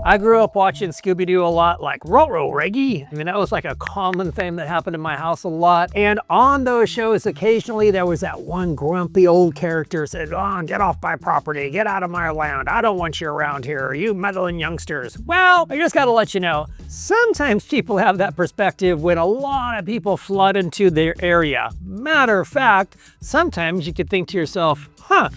I grew up watching Scooby-Doo a lot, like Ruh-Roh, Reggie. I mean, that was like a common thing that happened in my house a lot. And on those shows, occasionally there was that one grumpy old character said, "Oh, get off my property, get out of my land. I don't want you around here, you meddling youngsters." Well, I just gotta let you know, sometimes people have that perspective when a lot of people flood into their area. Matter of fact, sometimes you could think to yourself,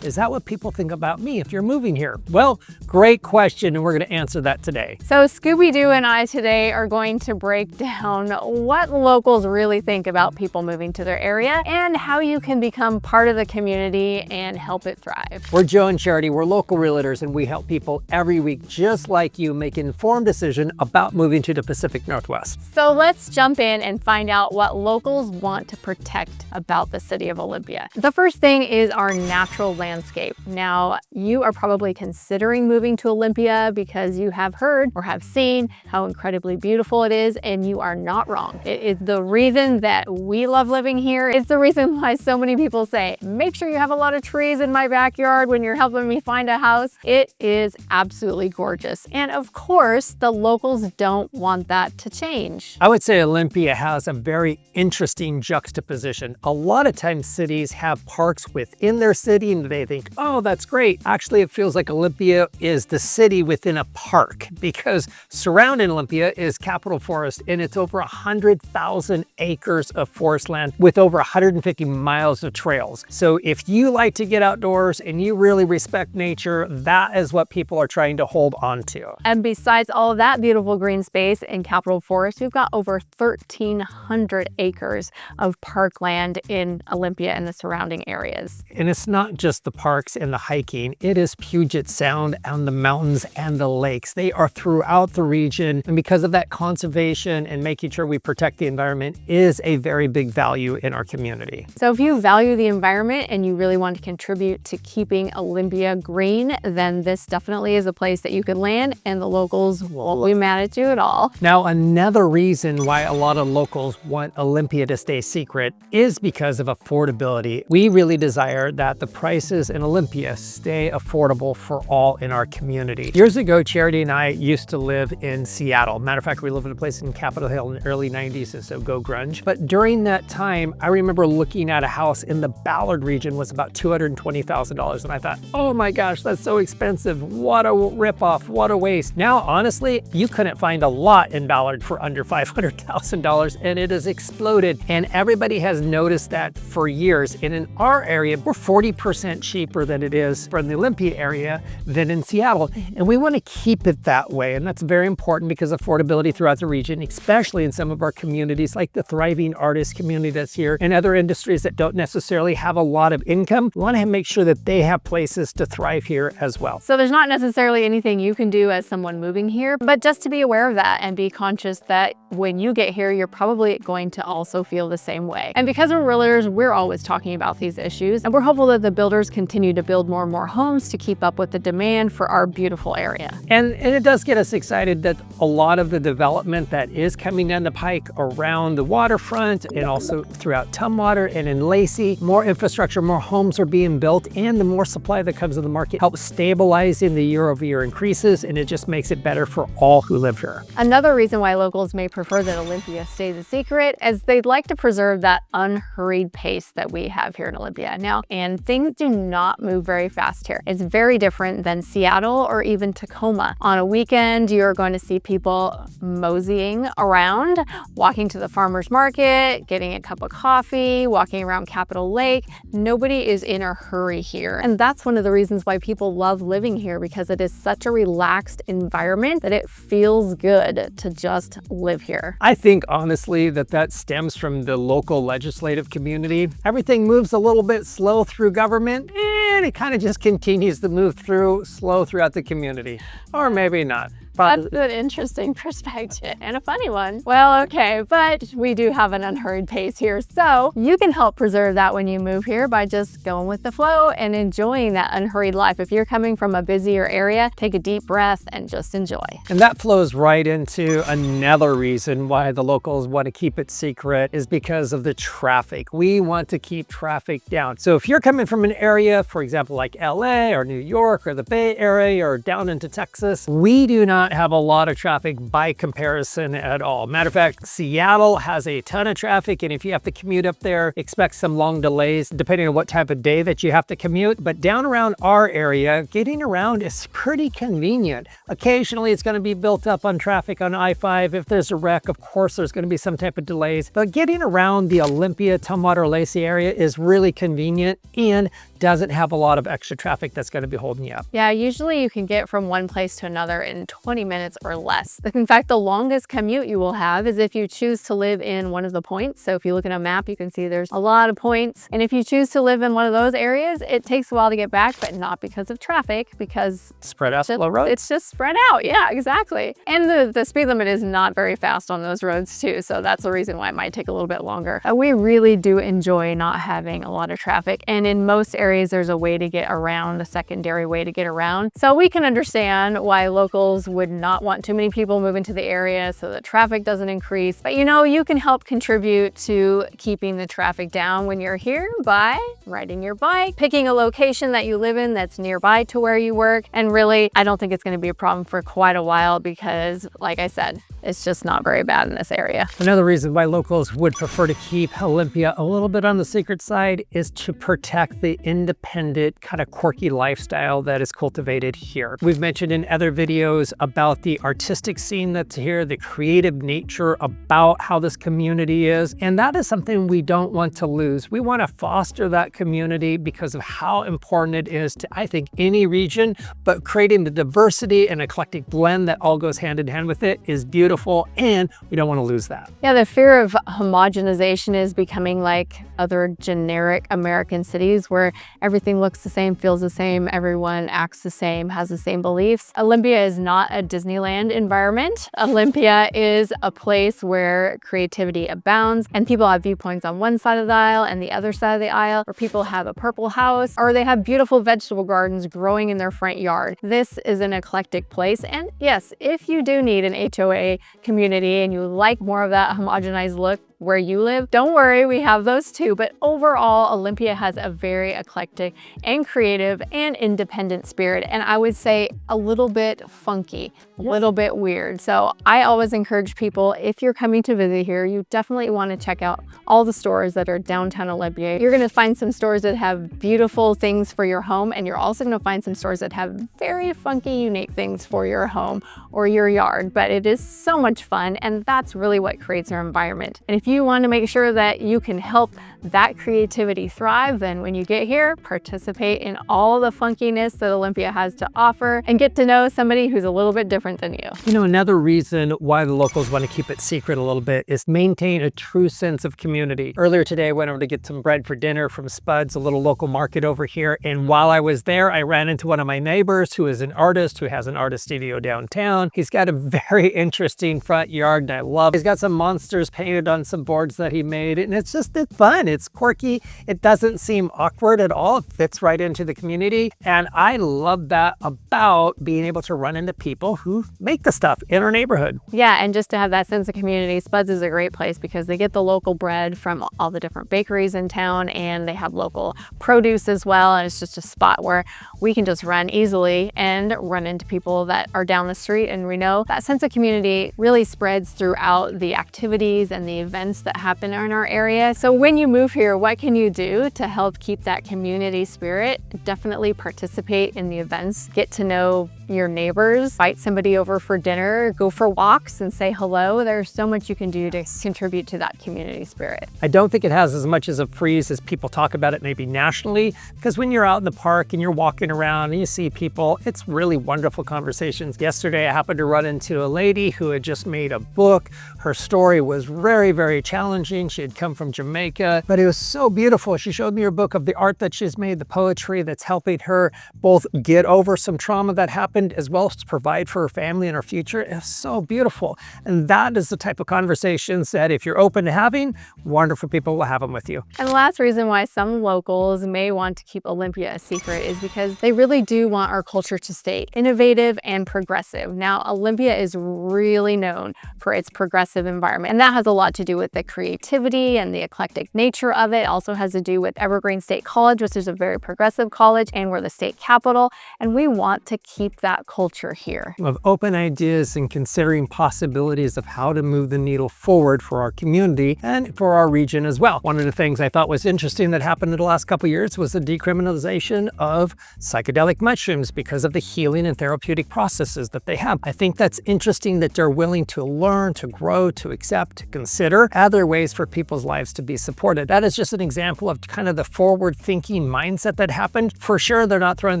is that what people think about me if you're moving here? Well, great question, and we're gonna answer that today. So Scooby-Doo and I today are going to break down what locals really think about people moving to their area and how you can become part of the community and help it thrive. We're Joe and Charity, we're local realtors, and we help people every week just like you make an informed decision about moving to the Pacific Northwest. So let's jump in and find out what locals want to protect about the city of Olympia. The first thing is our natural landscape. Now, you are probably considering moving to Olympia because you have heard or have seen how incredibly beautiful it is, and you are not wrong. It is the reason that we love living here. It's the reason why so many people say, make sure you have a lot of trees in my backyard when you're helping me find a house. It is absolutely gorgeous. And of course, the locals don't want that to change. I would say Olympia has a very interesting juxtaposition. A lot of times cities have parks within their city and they think, oh, that's great. Actually, it feels like Olympia is the city within a park because surrounding Olympia is Capitol Forest, and it's over 100,000 acres of forest land with over 150 miles of trails. So if you like to get outdoors and you really respect nature, that is what people are trying to hold on to. And besides all of that beautiful green space in Capitol Forest, we've got over 1,300 acres of parkland in Olympia and the surrounding areas. And it's not just the parks and the hiking, it is Puget Sound and the mountains and the lakes. They are throughout the region, and because of that, conservation and making sure we protect the environment is a very big value in our community. So if you value the environment and you really want to contribute to keeping Olympia green, then this definitely is a place that you could land, and the locals won't be mad at you at all. Now, another reason why a lot of locals want Olympia to stay secret is because of affordability. We really desire that the prices in Olympia stay affordable for all in our community. Years ago, Charity and I used to live in Seattle. Matter of fact, we lived in a place in Capitol Hill in the early 90s, and so go grunge. But during that time, I remember looking at a house in the Ballard region was about $220,000, and I thought, oh my gosh, that's so expensive. What a ripoff, what a waste. Now, honestly, you couldn't find a lot in Ballard for under $500,000, and it has exploded. And everybody has noticed that for years. And in our area, we're 40% cheaper than it is from the Olympia area than in Seattle. And we want to keep it that way. And that's very important because affordability throughout the region, especially in some of our communities, like the thriving artist community that's here and other industries that don't necessarily have a lot of income, we want to make sure that they have places to thrive here as well. So there's not necessarily anything you can do as someone moving here, but just to be aware of that and be conscious that when you get here, you're probably going to also feel the same way. And because we're realtors, we're always talking about these issues, and we're hopeful that the builders continue to build more and more homes to keep up with the demand for our beautiful area. And it does get us excited that a lot of the development that is coming down the pike around the waterfront and also throughout Tumwater and in Lacey, more infrastructure, more homes are being built, and the more supply that comes to the market helps stabilizing the year-over-year increases, and it just makes it better for all who live here. Another reason why locals may prefer that Olympia stays a secret is they'd like to preserve that unhurried pace that we have here in Olympia. Now, and things do not move very fast here. It's very different than Seattle or even Tacoma. On a weekend, you're going to see people moseying around, walking to the farmer's market, getting a cup of coffee, walking around Capitol Lake. Nobody is in a hurry here. And that's one of the reasons why people love living here, because it is such a relaxed environment that it feels good to just live here. I think honestly that stems from the local legislative community. Everything moves a little bit slow through government, and it kind of just continues to move through slow throughout the community. Or maybe not. That's an interesting perspective and a funny one. Well, okay, but we do have an unhurried pace here, so you can help preserve that when you move here by just going with the flow and enjoying that unhurried life. If you're coming from a busier area, take a deep breath and just enjoy. And that flows right into another reason why the locals want to keep it secret is because of the traffic. We want to keep traffic down. So if you're coming from an area, for example, like LA or New York or the Bay Area or down into Texas, we do not not have a lot of traffic by comparison at all. Matter of fact, Seattle has a ton of traffic, and if you have to commute up there, expect some long delays depending on what type of day that you have to commute. But down around our area, getting around is pretty convenient. Occasionally, it's going to be built up on traffic on I-5. If there's a wreck, of course, there's going to be some type of delays. But getting around the Olympia, Tumwater, Lacey area is really convenient and doesn't have a lot of extra traffic that's going to be holding you up. Yeah, usually you can get from one place to another in 20 minutes or less. In fact, the longest commute you will have is if you choose to live in one of the points. So if you look at a map, you can see there's a lot of points. And if you choose to live in one of those areas, it takes a while to get back, but not because of traffic, because spread out slow roads. It's just spread out. Yeah, exactly. And the speed limit is not very fast on those roads too. So that's the reason why it might take a little bit longer. We really do enjoy not having a lot of traffic. And in most areas, there's a way to get around, a secondary way to get around. So we can understand why locals would not want too many people moving to the area so that traffic doesn't increase. But you know, you can help contribute to keeping the traffic down when you're here by riding your bike, picking a location that you live in that's nearby to where you work. And really, I don't think it's going to be a problem for quite a while because, like I said, it's just not very bad in this area. Another reason why locals would prefer to keep Olympia a little bit on the secret side is to protect the independent, kind of quirky lifestyle that is cultivated here. We've mentioned in other videos about the artistic scene that's here, the creative nature about how this community is, and that is something we don't want to lose. We want to foster that community because of how important it is to, I think, any region, but creating the diversity and eclectic blend that all goes hand in hand with it is beautiful, and we don't want to lose that. Yeah, the fear of homogenization is becoming like other generic American cities where everything looks the same, feels the same, everyone acts the same, has the same beliefs. Olympia is not a Disneyland environment. Olympia is a place where creativity abounds and people have viewpoints on one side of the aisle and the other side of the aisle, or people have a purple house, or they have beautiful vegetable gardens growing in their front yard. This is an eclectic place. And yes, if you do need an HOA community and you like more of that homogenized look where you live, don't worry, we have those too. But overall, Olympia has a very eclectic and creative and independent spirit. And I would say a little bit funky, a little bit weird. So I always encourage people, if you're coming to visit here, you definitely want to check out all the stores that are downtown Olympia. You're going to find some stores that have beautiful things for your home. And you're also going to find some stores that have very funky, unique things for your home or your yard. But it is so much fun. And that's really what creates our environment. And if you want to make sure that you can help that creativity thrive, then when you get here, participate in all the funkiness that Olympia has to offer and get to know somebody who's a little bit different than you. You know, another reason why the locals want to keep it secret a little bit is maintain a true sense of community. Earlier today, I went over to get some bread for dinner from Spud's, a little local market over here. And while I was there, I ran into one of my neighbors who is an artist, who has an artist studio downtown. He's got a very interesting front yard and I love it. He's got some monsters painted on some boards that he made, and it's fun. It's quirky. It doesn't seem awkward at all. It fits right into the community. And I love that about being able to run into people who make the stuff in our neighborhood. Yeah, and just to have that sense of community, Spud's is a great place because they get the local bread from all the different bakeries in town and they have local produce as well. And it's just a spot where we can just run easily and run into people that are down the street. And we know that sense of community really spreads throughout the activities and the events that happen in our area. So when you move here, what can you do to help keep that community spirit? Definitely participate in the events, get to know your neighbors, invite somebody over for dinner, go for walks and say hello. There's so much you can do to contribute to that community spirit. I don't think it has as much as a freeze as people talk about it maybe nationally, because when you're out in the park and you're walking around and you see people, it's really wonderful conversations. Yesterday, I happened to run into a lady who had just made a book. Her story was very, very challenging. She had come from Jamaica, but it was so beautiful. She showed me her book of the art that she's made, the poetry that's helping her both get over some trauma that happened as well as provide for her family and her future. It's so beautiful. And that is the type of conversations that if you're open to having, wonderful people will have them with you. And the last reason why some locals may want to keep Olympia a secret is because they really do want our culture to stay innovative and progressive. Now, Olympia is really known for its progressive environment, and that has a lot to do with the creativity and the eclectic nature of it. It also has to do with Evergreen State College, which is a very progressive college, and we're the state capital, and we want to keep that culture here. Of open ideas and considering possibilities of how to move the needle forward for our community and for our region as well. One of the things I thought was interesting that happened in the last couple of years was the decriminalization of psychedelic mushrooms because of the healing and therapeutic processes that they have. I think that's interesting that they're willing to learn, to grow, to accept, to consider other ways for people's lives to be supported. That is just an example of kind of the forward-thinking mindset that happened. For sure, they're not throwing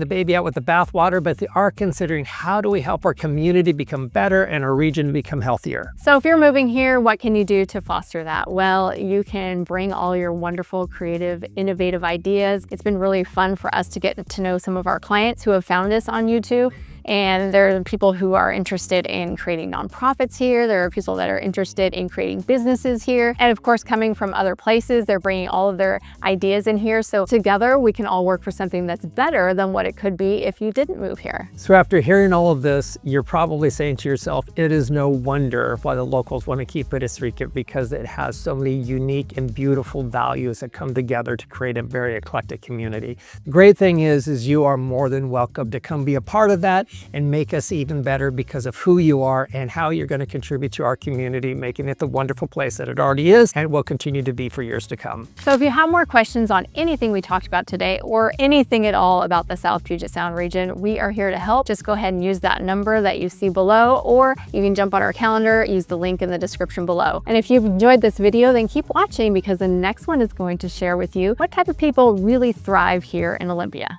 the baby out with the bathwater, but they are considering how do we help our community become better and our region become healthier. So if you're moving here, what can you do to foster that? Well, you can bring all your wonderful, creative, innovative ideas. It's been really fun for us to get to know some of our clients who have found us on YouTube. And there are people who are interested in creating nonprofits here. There are people that are interested in creating businesses here. And of course, coming from other places, they're bringing all of their ideas in here. So together we can all work for something that's better than what it could be if you didn't move here. So after hearing all of this, you're probably saying to yourself, it is no wonder why the locals want to keep it a secret, because it has so many unique and beautiful values that come together to create a very eclectic community. The great thing is you are more than welcome to come be a part of that and make us even better because of who you are and how you're going to contribute to our community, making it the wonderful place that it already is and will continue to be for years to come. So if you have more questions on anything we talked about today or anything at all about the South Puget Sound region, we are here to help. Just go ahead and use that number that you see below, or you can jump on our calendar, use the link in the description below. And if you've enjoyed this video, then keep watching, because the next one is going to share with you what type of people really thrive here in Olympia.